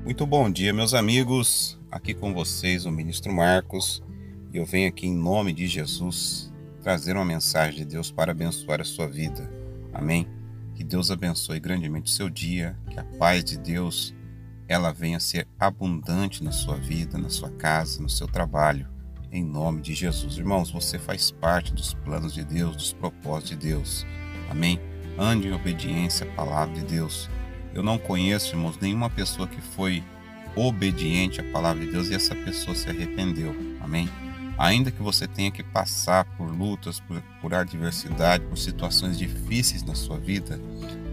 Muito bom dia, meus amigos. Aqui com vocês o ministro Marcos. E eu venho aqui em nome de Jesus trazer uma mensagem de Deus para abençoar a sua vida. Amém? Que Deus abençoe grandemente o seu dia, que a paz de Deus ela venha a ser abundante na sua vida, na sua casa, no seu trabalho. Em nome de Jesus. Irmãos, você faz parte dos planos de Deus, dos propósitos de Deus. Amém? Ande em obediência à palavra de Deus. Eu não conheço, irmãos, nenhuma pessoa que foi obediente à palavra de Deus e essa pessoa se arrependeu. Amém? Ainda que você tenha que passar por lutas, por adversidade, por situações difíceis na sua vida,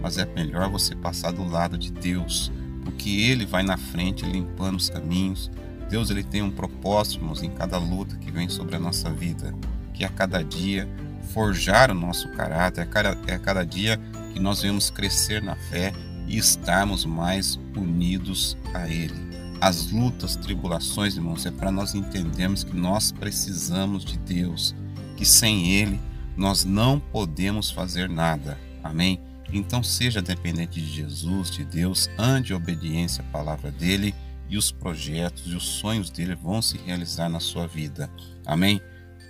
mas é melhor você passar do lado de Deus, porque Ele vai na frente limpando os caminhos. Deus ele tem um propósito, irmãos, em cada luta que vem sobre a nossa vida, que a cada dia forjar o nosso caráter, é a cada dia que nós vemos crescer na fé e estarmos mais unidos a Ele. As lutas, tribulações, irmãos, é para nós entendermos que nós precisamos de Deus, que sem Ele nós não podemos fazer nada. Amém? Então seja dependente de Jesus, de Deus, ande em obediência à palavra dEle e os projetos e os sonhos dEle vão se realizar na sua vida. Amém?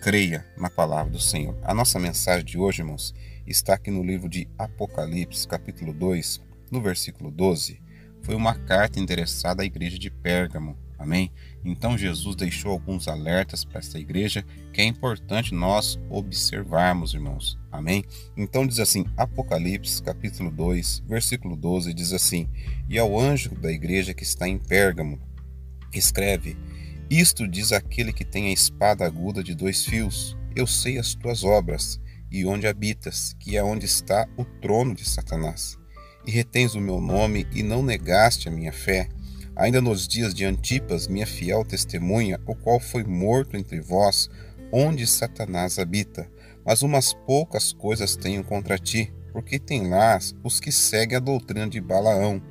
Creia na palavra do Senhor. A nossa mensagem de hoje, irmãos, está aqui no livro de Apocalipse, capítulo 2, no versículo 12, foi uma carta endereçada à igreja de Pérgamo. Amém? Então Jesus deixou alguns alertas para essa igreja que é importante nós observarmos, irmãos. Amém? Então diz assim, Apocalipse capítulo 2, versículo 12, diz assim: E ao anjo da igreja que está em Pérgamo, escreve: Isto diz aquele que tem a espada aguda de 2 fios. Eu sei as tuas obras e onde habitas, que é onde está o trono de Satanás. E retens o meu nome e não negaste a minha fé, ainda nos dias de Antipas, minha fiel testemunha, o qual foi morto entre vós, onde Satanás habita. Mas umas poucas coisas tenho contra ti, porque tem lá os que seguem a doutrina de Balaão,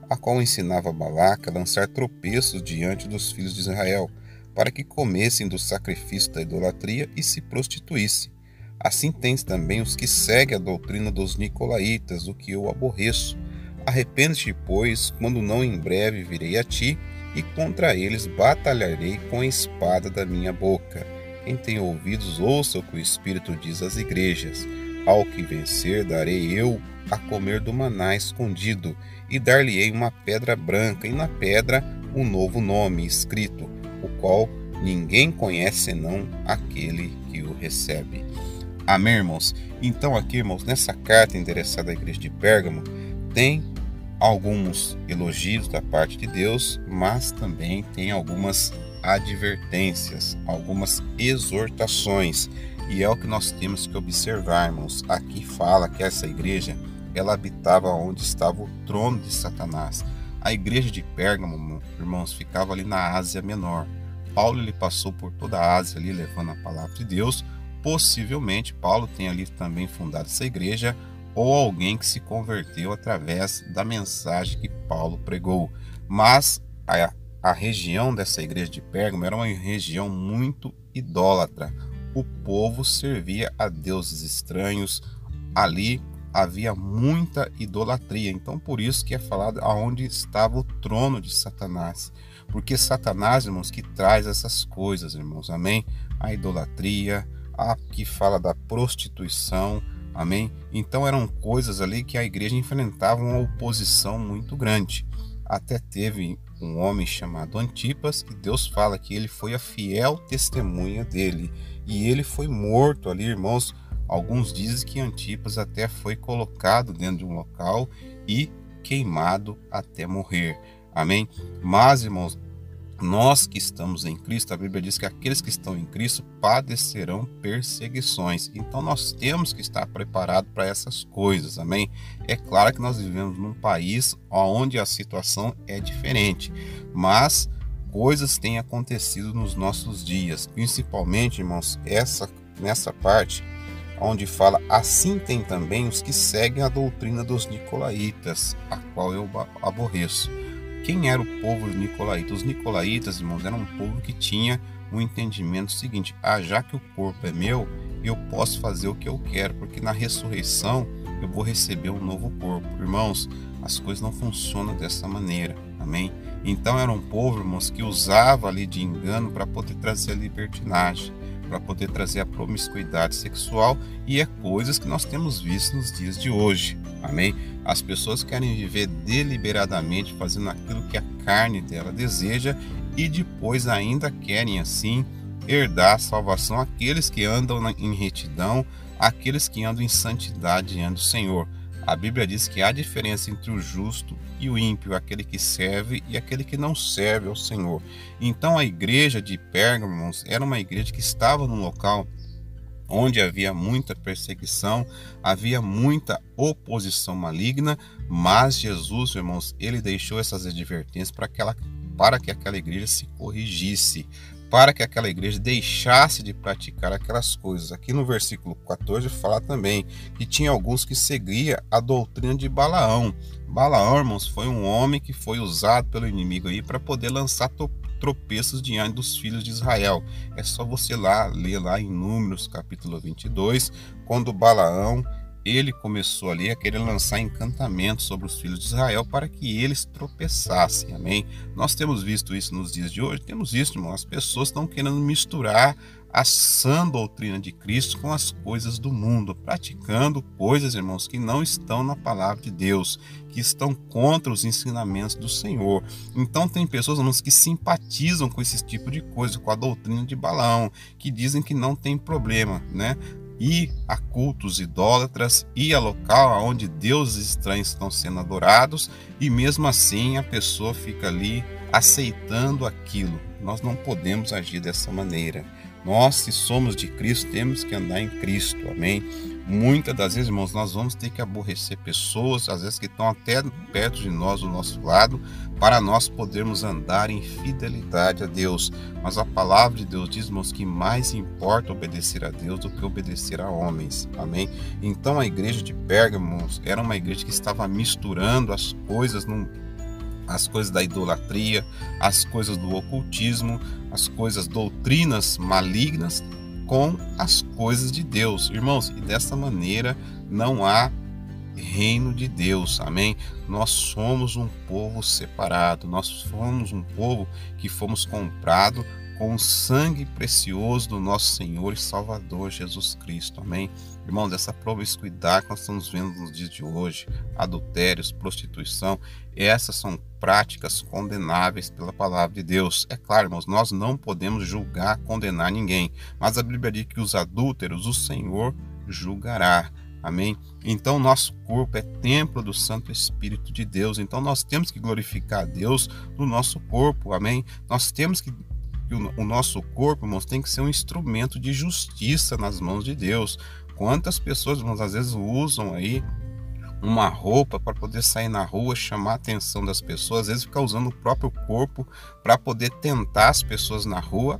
a qual ensinava Balaca a lançar tropeços diante dos filhos de Israel, para que comessem do sacrifício da idolatria e se prostituíssem. Assim tens também os que seguem a doutrina dos nicolaítas, o que eu aborreço. Arrepende-te, pois, quando não em breve virei a ti, e contra eles batalharei com a espada da minha boca. Quem tem ouvidos, ouça o que o Espírito diz às igrejas. Ao que vencer, darei eu a comer do maná escondido, e dar-lhe-ei uma pedra branca, e na pedra um novo nome escrito, o qual ninguém conhece senão aquele que o recebe. Amém, irmãos? Então aqui, irmãos, nessa carta endereçada à igreja de Pérgamo, tem alguns elogios da parte de Deus, mas também tem algumas advertências, algumas exortações. E é o que nós temos que observar, irmãos. Aqui fala que essa igreja, ela habitava onde estava o trono de Satanás. A igreja de Pérgamo, irmãos, ficava ali na Ásia Menor. Paulo ele passou por toda a Ásia ali levando a palavra de Deus. Possivelmente Paulo tem ali também fundado essa igreja ou alguém que se converteu através da mensagem que Paulo pregou. Mas a região dessa igreja de Pérgamo era uma região muito idólatra. O povo servia a deuses estranhos. Ali havia muita idolatria. Então por isso que é falado aonde estava o trono de Satanás. Porque Satanás, irmãos, que traz essas coisas, irmãos. Amém? A idolatria, a que fala da prostituição, amém? Então eram coisas ali que a igreja enfrentava uma oposição muito grande. Até teve um homem chamado Antipas, que Deus fala que ele foi a fiel testemunha dele. E ele foi morto ali, irmãos. Alguns dizem que Antipas até foi colocado dentro de um local e queimado até morrer. Amém? Mas, irmãos, nós que estamos em Cristo, a Bíblia diz que aqueles que estão em Cristo padecerão perseguições. Então nós temos que estar preparados para essas coisas, amém? É claro que nós vivemos num país onde a situação é diferente, mas coisas têm acontecido nos nossos dias, principalmente, irmãos, nessa parte onde fala, assim tem também os que seguem a doutrina dos nicolaítas, a qual eu aborreço. Quem era o povo nicolaíta? Os nicolaítas, irmãos, eram um povo que tinha um entendimento seguinte: já que o corpo é meu, eu posso fazer o que eu quero, porque na ressurreição eu vou receber um novo corpo. Irmãos, as coisas não funcionam dessa maneira. amém? Então era um povo, irmãos, que usava ali de engano para poder trazer a libertinagem, para poder trazer a promiscuidade sexual, e é coisas que nós temos visto nos dias de hoje, amém? As pessoas querem viver deliberadamente fazendo aquilo que a carne dela deseja e depois ainda querem assim herdar a salvação aqueles que andam em retidão, aqueles que andam em santidade diante do Senhor. A Bíblia diz que há diferença entre o justo e o ímpio, aquele que serve e aquele que não serve ao Senhor. Então a igreja de Pérgamo, irmãos, era uma igreja que estava num local onde havia muita perseguição, havia muita oposição maligna, mas Jesus, irmãos, ele deixou essas advertências para que aquela igreja se corrigisse, para que aquela igreja deixasse de praticar aquelas coisas. Aqui no versículo 14 fala também que tinha alguns que seguia a doutrina de Balaão. Balaão, irmãos, foi um homem que foi usado pelo inimigo aí para poder lançar tropeços diante dos filhos de Israel. É só você ler lá em Números capítulo 22, quando Balaão ele começou ali a querer lançar encantamentos sobre os filhos de Israel para que eles tropeçassem, amém? Nós temos visto isso nos dias de hoje, temos visto, irmão, as pessoas estão querendo misturar a sã doutrina de Cristo com as coisas do mundo, praticando coisas, irmãos, que não estão na palavra de Deus, que estão contra os ensinamentos do Senhor. Então tem pessoas, irmãos, que simpatizam com esse tipo de coisa, com a doutrina de Balaão, que dizem que não tem problema, né? Ir a cultos idólatras, ir a local onde deuses estranhos estão sendo adorados, e mesmo assim a pessoa fica ali aceitando aquilo. Nós não podemos agir dessa maneira. Nós, se somos de Cristo, temos que andar em Cristo, amém? Muitas das vezes, irmãos, nós vamos ter que aborrecer pessoas, às vezes que estão até perto de nós, do nosso lado, para nós podermos andar em fidelidade a Deus. Mas a palavra de Deus diz, irmãos, que mais importa obedecer a Deus do que obedecer a homens, amém? Então a igreja de Pérgamo era uma igreja que estava misturando as coisas da idolatria, as coisas do ocultismo, as coisas, doutrinas malignas com as coisas de Deus, irmãos, e dessa maneira não há reino de Deus, amém? Nós somos um povo separado, nós somos um povo que fomos comprados com o sangue precioso do nosso Senhor e Salvador Jesus Cristo, amém? Irmãos, essa promiscuidade que nós estamos vendo nos dias de hoje, adultérios, prostituição, essas são práticas condenáveis pela palavra de Deus. É claro, irmãos, nós não podemos julgar, condenar ninguém, mas a Bíblia diz que os adúlteros o Senhor julgará, amém? Então nosso corpo é templo do Santo Espírito de Deus, então nós temos que glorificar a Deus no nosso corpo, amém? Nós temos que o nosso corpo, irmãos, tem que ser um instrumento de justiça nas mãos de Deus. Quantas pessoas, irmãos, às vezes usam aí uma roupa para poder sair na rua, chamar a atenção das pessoas, às vezes ficar usando o próprio corpo para poder tentar as pessoas na rua,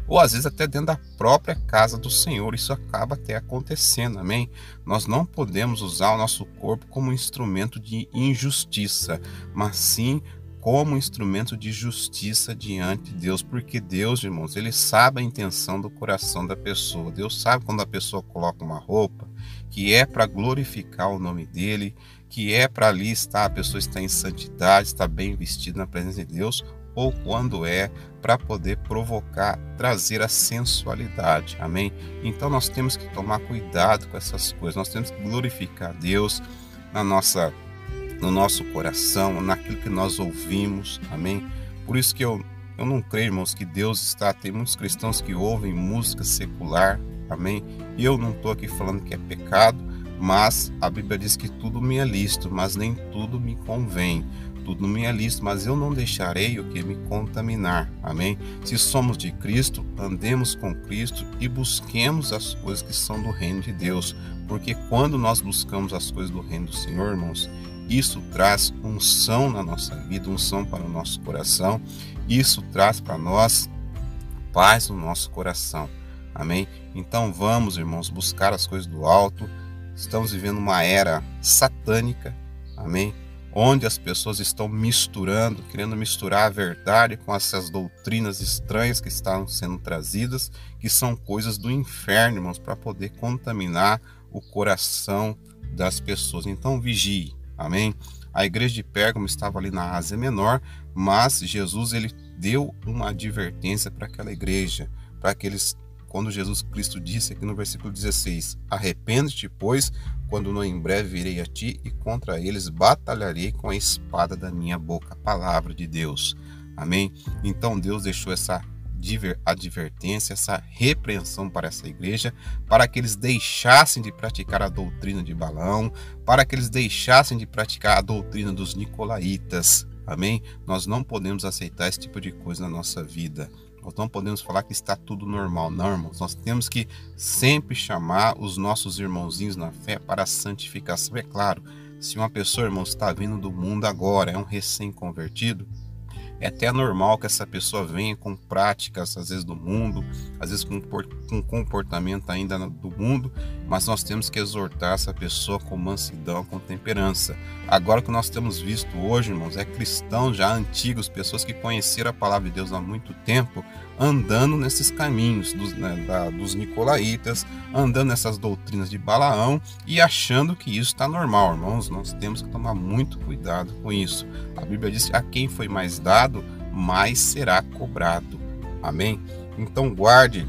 ou às vezes até dentro da própria casa do Senhor. Isso acaba até acontecendo, amém? Nós não podemos usar o nosso corpo como instrumento de injustiça, mas sim como instrumento de justiça diante de Deus, porque Deus, irmãos, ele sabe a intenção do coração da pessoa. Deus sabe quando a pessoa coloca uma roupa que é para glorificar o nome dele, que é para ali estar, a pessoa está em santidade, está bem vestida na presença de Deus, ou quando é para poder provocar, trazer a sensualidade, amém? Então nós temos que tomar cuidado com essas coisas, nós temos que glorificar Deus no nosso coração, naquilo que nós ouvimos, amém? Por isso que eu não creio, irmãos, que Deus está... Tem muitos cristãos que ouvem música secular, amém? E eu não estou aqui falando que é pecado, mas a Bíblia diz que tudo me é lícito, mas nem tudo me convém. Tudo me é lícito, mas eu não deixarei o que me contaminar, amém? Se somos de Cristo, andemos com Cristo e busquemos as coisas que são do reino de Deus, porque quando nós buscamos as coisas do reino do Senhor, irmãos, isso traz unção na nossa vida, unção para o nosso coração. Isso traz para nós paz no nosso coração. Amém? Então vamos, irmãos, buscar as coisas do alto. Estamos vivendo uma era satânica. Amém? Onde as pessoas estão misturando, querendo misturar a verdade com essas doutrinas estranhas que estão sendo trazidas, que são coisas do inferno, irmãos, para poder contaminar o coração das pessoas. Então vigie. Amém? A igreja de Pérgamo estava ali na Ásia Menor, mas Jesus ele deu uma advertência para aquela igreja, para aqueles, quando Jesus Cristo disse aqui no versículo 16: arrepende-te, pois, quando não em breve virei a ti e contra eles batalharei com a espada da minha boca. A palavra de Deus. Amém? Então Deus deixou essa advertência, essa repreensão para essa igreja, para que eles deixassem de praticar a doutrina de Balaão, para que eles deixassem de praticar a doutrina dos nicolaítas. Amém? Nós não podemos aceitar esse tipo de coisa na nossa vida. Nós não podemos falar que está tudo normal. Não, irmãos. Nós temos que sempre chamar os nossos irmãozinhos na fé para a santificação. É claro, se uma pessoa, irmãos, está vindo do mundo agora, é um recém-convertido, é até normal que essa pessoa venha com práticas, às vezes do mundo, às vezes com comportamento ainda do mundo, mas nós temos que exortar essa pessoa com mansidão, com temperança. Agora o que nós temos visto hoje, irmãos, é cristãos já antigos, pessoas que conheceram a palavra de Deus há muito tempo, andando nesses caminhos dos nicolaítas, andando nessas doutrinas de Balaão e achando que isso está normal, irmãos. Nós temos que tomar muito cuidado com isso. A Bíblia diz que a quem foi mais dado, mais será cobrado. Amém? Então guarde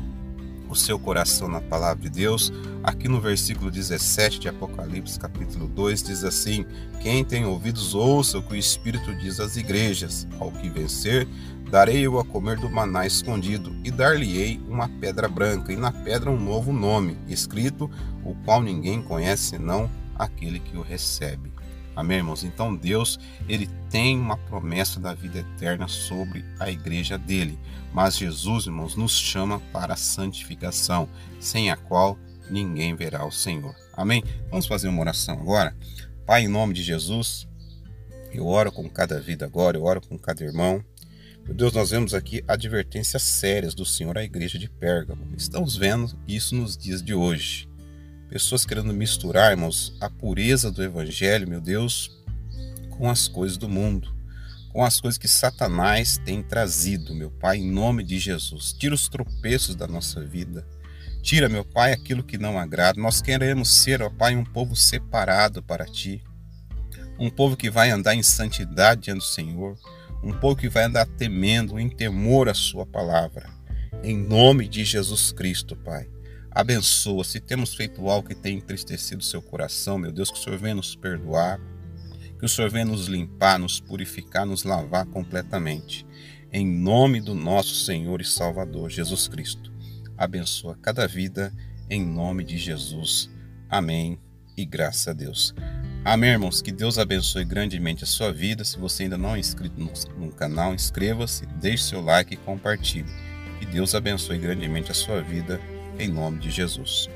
o seu coração na palavra de Deus. Aqui no versículo 17 de Apocalipse, capítulo 2, diz assim: quem tem ouvidos, ouça o que o Espírito diz às igrejas. Ao que vencer, darei eu a comer do maná escondido, e dar-lhe-ei uma pedra branca, e na pedra um novo nome, escrito, o qual ninguém conhece, senão aquele que o recebe. Amém, irmãos? Então Deus, ele tem uma promessa da vida eterna sobre a igreja dele. Mas Jesus, irmãos, nos chama para a santificação, sem a qual ninguém verá o Senhor. Amém? Vamos fazer uma oração agora? Pai, em nome de Jesus, eu oro com cada vida agora, eu oro com cada irmão. Meu Deus, nós vemos aqui advertências sérias do Senhor à igreja de Pérgamo. Estamos vendo isso nos dias de hoje. Pessoas querendo misturar, irmãos, a pureza do Evangelho, meu Deus, com as coisas do mundo, com as coisas que Satanás tem trazido, meu Pai, em nome de Jesus. Tira os tropeços da nossa vida. Tira, meu Pai, aquilo que não agrada. Nós queremos ser, ó Pai, um povo separado para Ti. Um povo que vai andar em santidade diante do Senhor. Um povo que vai andar temendo, em temor à Sua palavra. Em nome de Jesus Cristo, Pai. Abençoa, se temos feito algo que tem entristecido o seu coração, meu Deus, que o Senhor venha nos perdoar, que o Senhor venha nos limpar, nos purificar, nos lavar completamente. Em nome do nosso Senhor e Salvador, Jesus Cristo. Abençoa cada vida, em nome de Jesus. Amém e graças a Deus. Amém, irmãos, que Deus abençoe grandemente a sua vida. Se você ainda não é inscrito no canal, inscreva-se, deixe seu like e compartilhe. Que Deus abençoe grandemente a sua vida, em nome de Jesus.